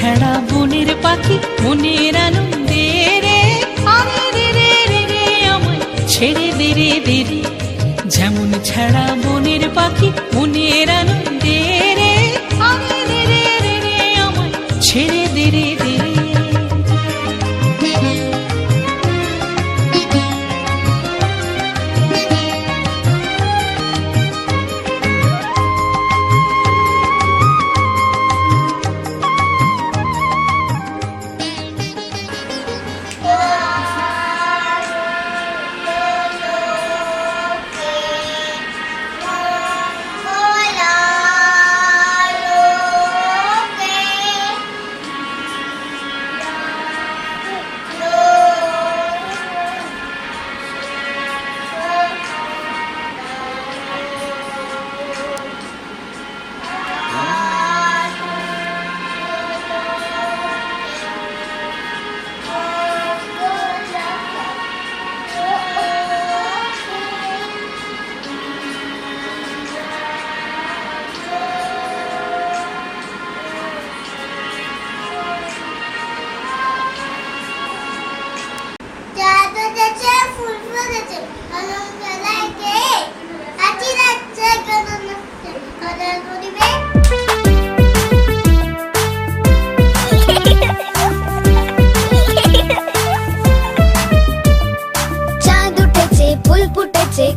ছাড়া বনের পাখি মনের আনন্দে রে, আরে রে রে রে রে আমায় ছেড়ে দে রে দে রে। যেমন ছাড়া বনের পাখি মনের আনন্দে রে, আরে রে রে রে রে আমায় ছেড়ে দে রে দে রে।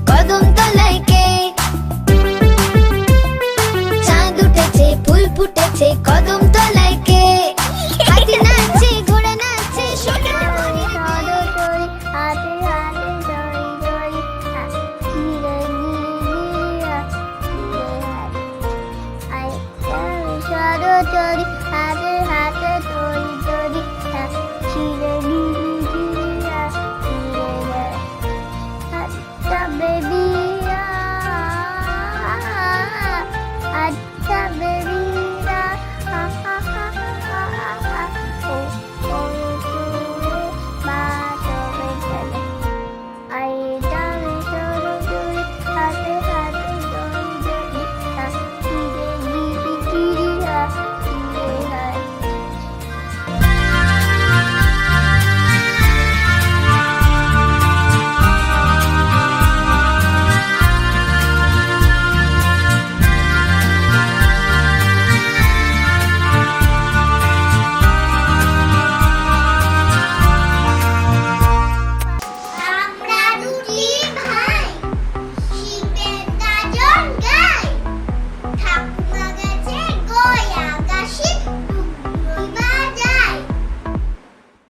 কদম তলায় কে? চাঁদ উঠেছে, ফুল ফুটেছে, কদম তলায় কে? হাতি নাচছে, ঘোড়া নাচছে, সোনা মনের হাতে হাতে দড়ি দড়ি ধীরে ধীরে সরচরি হাতে হাতে দড়ি দড়ি ধীরে